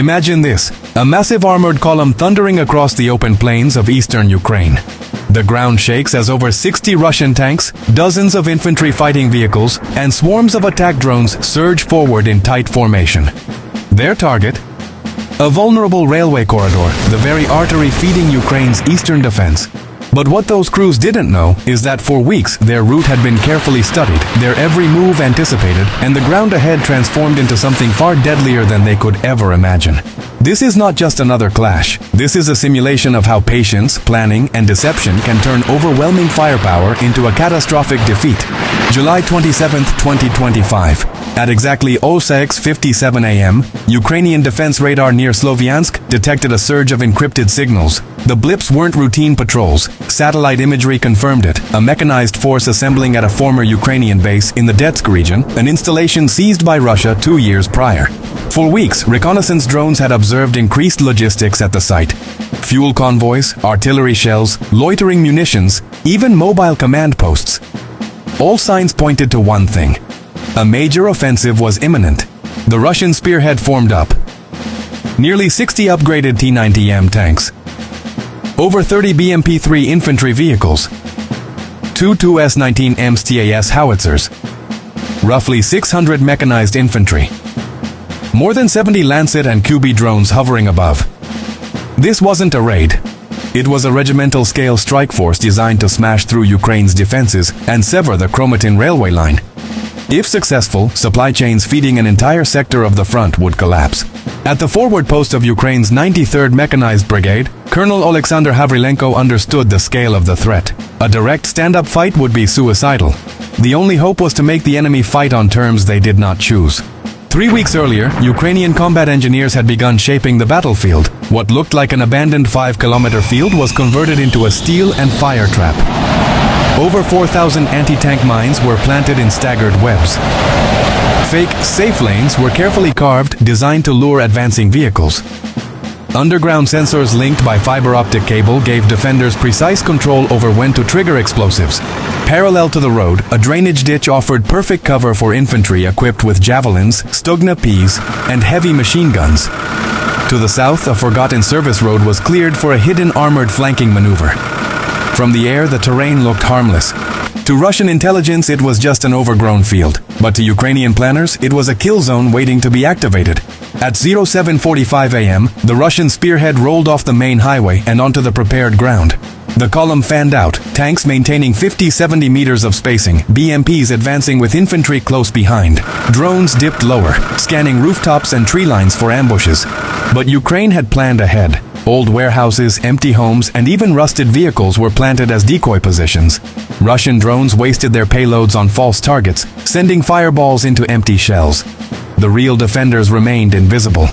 Imagine this, a massive armored column thundering across the open plains of eastern Ukraine. The ground shakes as over 60 Russian tanks, dozens of infantry fighting vehicles, and swarms of attack drones surge forward in tight formation. Their target? A vulnerable railway corridor, the very artery feeding Ukraine's eastern defense. But what those crews didn't know is that for weeks their route had been carefully studied, their every move anticipated, and the ground ahead transformed into something far deadlier than they could ever imagine. This is not just another clash. This is a simulation of how patience, planning, and deception can turn overwhelming firepower into a catastrophic defeat. July 27, 2025. At exactly 06:57 a.m., Ukrainian defense radar near Sloviansk detected a surge of encrypted signals. The blips weren't routine patrols. Satellite imagery confirmed it, a mechanized force assembling at a former Ukrainian base in the Donetsk region, an installation seized by Russia 2 years prior. For weeks, reconnaissance drones had observed increased logistics at the site. Fuel convoys, artillery shells, loitering munitions, even mobile command posts. All signs pointed to one thing. A major offensive was imminent. The Russian spearhead formed up. Nearly 60 upgraded T-90M tanks. Over 30 BMP-3 infantry vehicles. 2 S-19M TAS howitzers. Roughly 600 mechanized infantry. More than 70 Lancet and QB drones hovering above. This wasn't a raid. It was a regimental-scale strike force designed to smash through Ukraine's defenses and sever the Chromatin railway line. If successful, supply chains feeding an entire sector of the front would collapse. At the forward post of Ukraine's 93rd Mechanized Brigade, Colonel Alexander Havrilenko understood the scale of the threat. A direct stand-up fight would be suicidal. The only hope was to make the enemy fight on terms they did not choose. 3 weeks earlier, Ukrainian combat engineers had begun shaping the battlefield. What looked like an abandoned 5-kilometer field was converted into a steel and fire trap. Over 4,000 anti-tank mines were planted in staggered webs. Fake safe lanes were carefully carved, designed to lure advancing vehicles. Underground sensors linked by fiber optic cable gave defenders precise control over when to trigger explosives. Parallel to the road, a drainage ditch offered perfect cover for infantry equipped with javelins, Stugna Ps, and heavy machine guns. To the south, a forgotten service road was cleared for a hidden armored flanking maneuver. From the air, the terrain looked harmless. To Russian intelligence, it was just an overgrown field. But to Ukrainian planners, it was a kill zone waiting to be activated. At 07:45 a.m., the Russian spearhead rolled off the main highway and onto the prepared ground. The column fanned out, tanks maintaining 50-70 meters of spacing, BMPs advancing with infantry close behind. Drones dipped lower, scanning rooftops and tree lines for ambushes. But Ukraine had planned ahead. Old warehouses, empty homes, and even rusted vehicles were planted as decoy positions. Russian drones wasted their payloads on false targets, sending fireballs into empty shells. The real defenders remained invisible.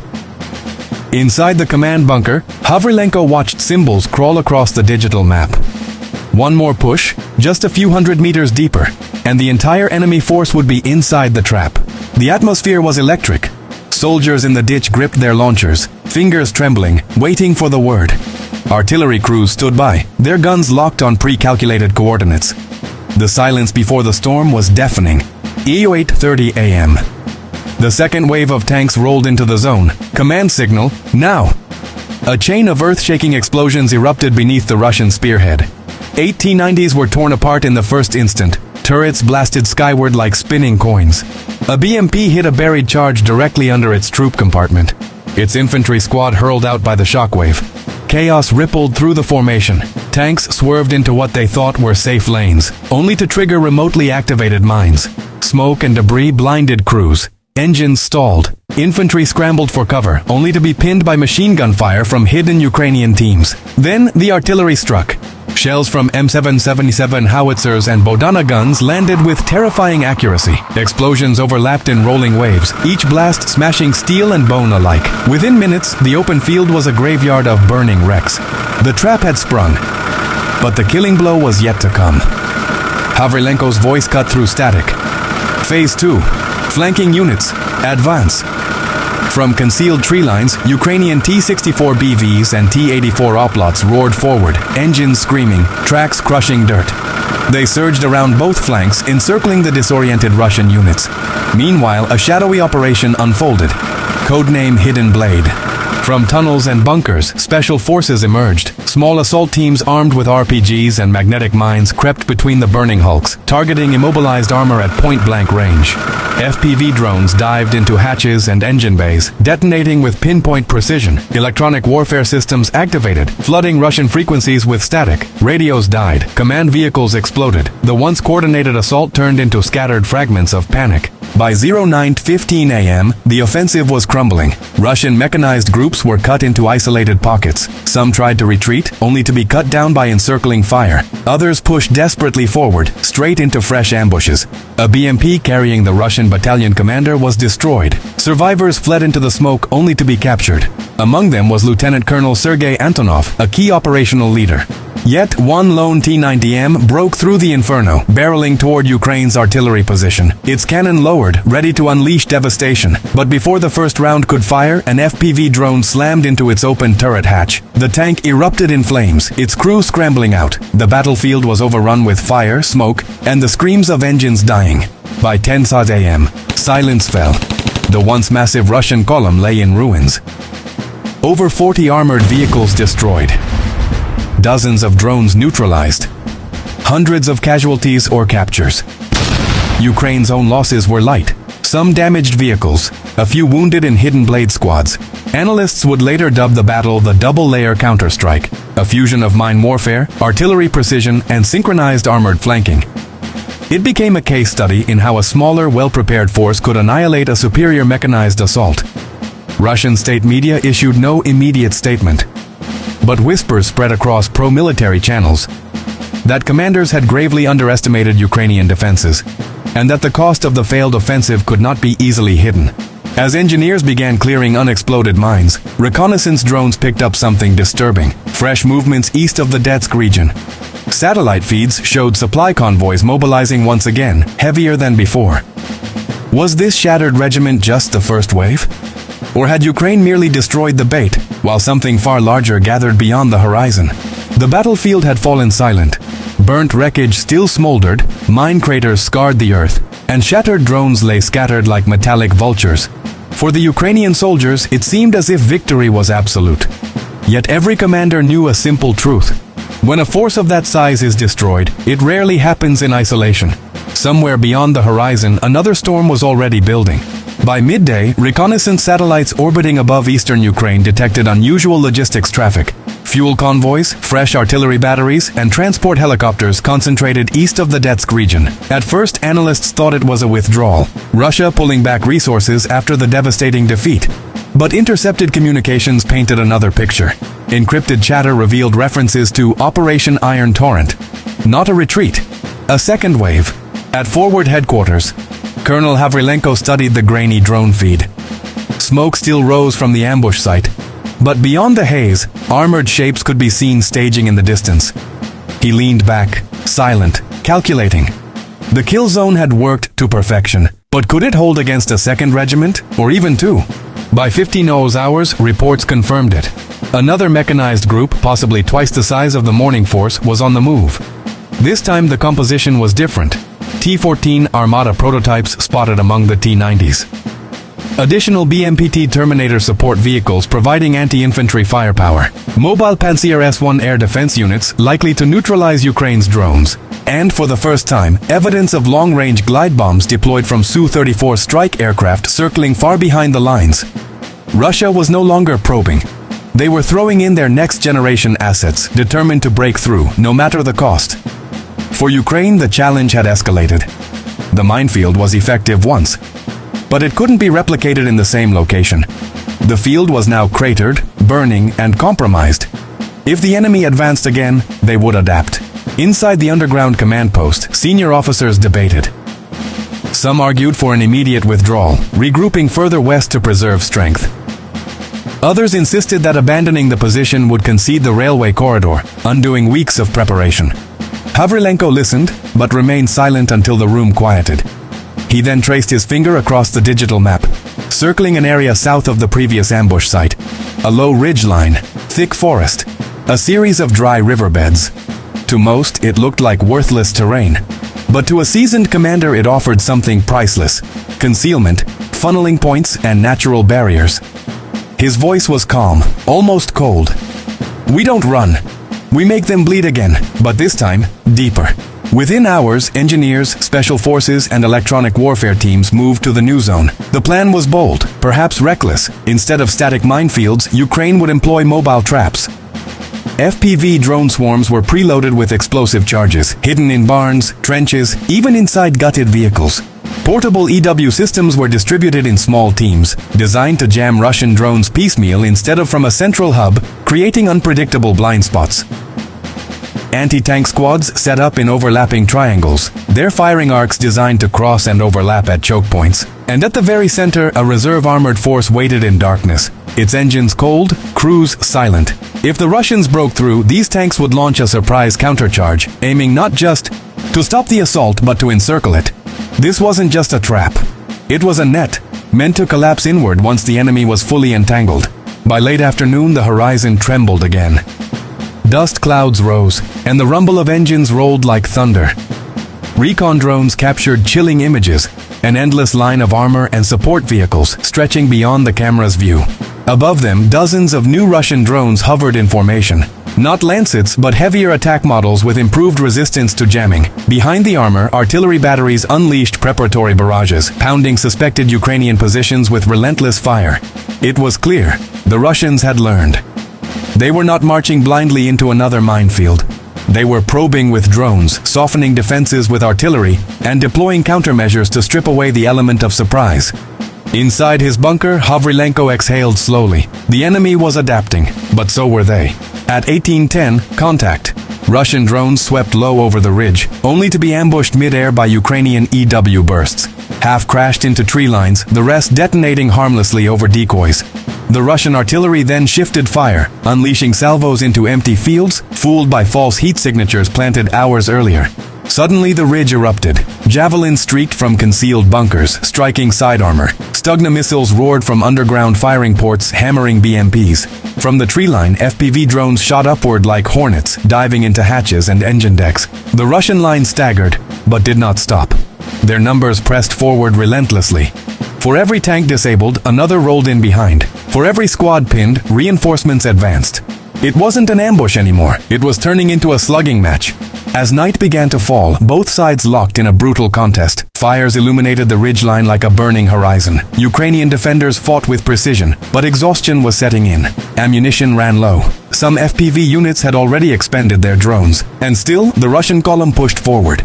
Inside the command bunker, Havrilenko watched symbols crawl across the digital map. One more push, just a few hundred meters deeper, and the entire enemy force would be inside the trap. The atmosphere was electric. Soldiers in the ditch gripped their launchers, fingers trembling, waiting for the word. Artillery crews stood by, their guns locked on pre-calculated coordinates. The silence before the storm was deafening. 08:30 a.m. The second wave of tanks rolled into the zone. Command signal, now! A chain of earth-shaking explosions erupted beneath the Russian spearhead. 8 T-90s were torn apart in the first instant. Turrets blasted skyward like spinning coins. A BMP hit a buried charge directly under its troop compartment. Its infantry squad hurled out by the shockwave. Chaos rippled through the formation. Tanks swerved into what they thought were safe lanes, only to trigger remotely activated mines. Smoke and debris blinded crews. Engines stalled. Infantry scrambled for cover, only to be pinned by machine gun fire from hidden Ukrainian teams. Then the artillery struck. Shells from M777 howitzers and Bodana guns landed with terrifying accuracy. Explosions overlapped in rolling waves, each blast smashing steel and bone alike. Within minutes, the open field was a graveyard of burning wrecks. The trap had sprung, but the killing blow was yet to come. Havrilenko's voice cut through static. Phase 2. Flanking units. Advance. From concealed tree lines, Ukrainian T-64 BVs and T-84 Oplots roared forward, engines screaming, tracks crushing dirt. They surged around both flanks, encircling the disoriented Russian units. Meanwhile, a shadowy operation unfolded. Codename Hidden Blade. From tunnels and bunkers, special forces emerged. Small assault teams armed with RPGs and magnetic mines crept between the burning hulks, targeting immobilized armor at point-blank range. FPV drones dived into hatches and engine bays, detonating with pinpoint precision. Electronic warfare systems activated, flooding Russian frequencies with static. Radios died. Command vehicles exploded. The once coordinated assault turned into scattered fragments of panic. By 09:15 a.m., the offensive was crumbling. Russian mechanized groups were cut into isolated pockets. Some tried to retreat, only to be cut down by encircling fire. Others pushed desperately forward, straight into fresh ambushes. A BMP carrying the Russian battalion commander was destroyed. Survivors fled into the smoke only to be captured. Among them was Lieutenant Colonel Sergei Antonov, a key operational leader. Yet one lone T-90M broke through the inferno, barreling toward Ukraine's artillery position. Its cannon lowered, ready to unleash devastation. But before the first round could fire, an FPV drone slammed into its open turret hatch. The tank erupted in flames, its crew scrambling out. The battlefield was overrun with fire, smoke, and the screams of engines dying. By 10 a.m., silence fell. The once massive Russian column lay in ruins. Over 40 armored vehicles destroyed. Dozens of drones neutralized. Hundreds of casualties or captures. Ukraine's own losses were light. Some damaged vehicles, a few wounded in hidden blade squads. Analysts would later dub the battle the double-layer counterstrike, a fusion of mine warfare, artillery precision, and synchronized armored flanking. It became a case study in how a smaller, well-prepared force could annihilate a superior mechanized assault. Russian state media issued no immediate statement, but whispers spread across pro-military channels that commanders had gravely underestimated Ukrainian defenses, and that the cost of the failed offensive could not be easily hidden. As engineers began clearing unexploded mines, reconnaissance drones picked up something disturbing: fresh movements east of the Donetsk region. Satellite feeds showed supply convoys mobilizing once again, heavier than before. Was this shattered regiment just the first wave? Or had Ukraine merely destroyed the bait, while something far larger gathered beyond the horizon? The battlefield had fallen silent. Burnt wreckage still smoldered, mine craters scarred the earth, and shattered drones lay scattered like metallic vultures. For the Ukrainian soldiers, it seemed as if victory was absolute. Yet every commander knew a simple truth. When a force of that size is destroyed, it rarely happens in isolation. Somewhere beyond the horizon, another storm was already building. By midday, reconnaissance satellites orbiting above eastern Ukraine detected unusual logistics traffic. Fuel convoys, fresh artillery batteries, and transport helicopters concentrated east of the Donetsk region. At first, analysts thought it was a withdrawal, Russia pulling back resources after the devastating defeat. But intercepted communications painted another picture. Encrypted chatter revealed references to Operation Iron Torrent. Not a retreat, a second wave. At forward headquarters, Colonel Havrilenko studied the grainy drone feed. Smoke still rose from the ambush site, but beyond the haze, armored shapes could be seen staging in the distance. He leaned back, silent, calculating. The kill zone had worked to perfection, but could it hold against a second regiment, or even two? By 15:00 hours, reports confirmed it. Another mechanized group, possibly twice the size of the morning force, was on the move. This time the composition was different. T-14 Armata prototypes spotted among the T-90s. Additional BMPT Terminator support vehicles providing anti-infantry firepower. Mobile Pantsir S-1 air defense units likely to neutralize Ukraine's drones. And for the first time, evidence of long-range glide bombs deployed from Su-34 strike aircraft circling far behind the lines. Russia was no longer probing. They were throwing in their next-generation assets, determined to break through, no matter the cost. For Ukraine, the challenge had escalated. The minefield was effective once, but it couldn't be replicated in the same location. The field was now cratered, burning, and compromised. If the enemy advanced again, they would adapt. Inside the underground command post, senior officers debated. Some argued for an immediate withdrawal, regrouping further west to preserve strength. Others insisted that abandoning the position would concede the railway corridor, undoing weeks of preparation. Havrilenko listened, but remained silent until the room quieted. He then traced his finger across the digital map, circling an area south of the previous ambush site. A low ridgeline, thick forest, a series of dry riverbeds. To most, it looked like worthless terrain. But to a seasoned commander it offered something priceless: concealment, funneling points, and natural barriers. His voice was calm, almost cold. "We don't run. We make them bleed again, but this time, deeper." Within hours, engineers, special forces, and electronic warfare teams moved to the new zone. The plan was bold, perhaps reckless. Instead of static minefields, Ukraine would employ mobile traps. FPV drone swarms were preloaded with explosive charges, hidden in barns, trenches, even inside gutted vehicles. Portable EW systems were distributed in small teams, designed to jam Russian drones piecemeal instead of from a central hub, creating unpredictable blind spots. Anti-tank squads set up in overlapping triangles, their firing arcs designed to cross and overlap at choke points. And at the very center, a reserve armored force waited in darkness, its engines cold, crews silent. If the Russians broke through, these tanks would launch a surprise countercharge, aiming not just to stop the assault but to encircle it. This wasn't just a trap. It was a net, meant to collapse inward once the enemy was fully entangled. By late afternoon, the horizon trembled again. Dust clouds rose, and the rumble of engines rolled like thunder. Recon drones captured chilling images, an endless line of armor and support vehicles stretching beyond the camera's view. Above them, dozens of new Russian drones hovered in formation. Not Lancets, but heavier attack models with improved resistance to jamming. Behind the armor, artillery batteries unleashed preparatory barrages, pounding suspected Ukrainian positions with relentless fire. It was clear, the Russians had learned. They were not marching blindly into another minefield. They were probing with drones, softening defenses with artillery, and deploying countermeasures to strip away the element of surprise. Inside his bunker, Havrilenko exhaled slowly. The enemy was adapting, but so were they. At 1810, contact. Russian drones swept low over the ridge, only to be ambushed mid-air by Ukrainian EW bursts. Half crashed into tree lines, the rest detonating harmlessly over decoys. The Russian artillery then shifted fire, unleashing salvos into empty fields, fooled by false heat signatures planted hours earlier. Suddenly the ridge erupted. Javelins streaked from concealed bunkers, striking side armor. Stugna missiles roared from underground firing ports, hammering BMPs. From the tree line, FPV drones shot upward like hornets, diving into hatches and engine decks. The Russian line staggered, but did not stop. Their numbers pressed forward relentlessly. For every tank disabled, another rolled in behind. For every squad pinned, reinforcements advanced. It wasn't an ambush anymore. It was turning into a slugging match. As night began to fall, both sides locked in a brutal contest. Fires illuminated the ridgeline like a burning horizon. Ukrainian defenders fought with precision, but exhaustion was setting in. Ammunition ran low. Some FPV units had already expended their drones. And still, the Russian column pushed forward.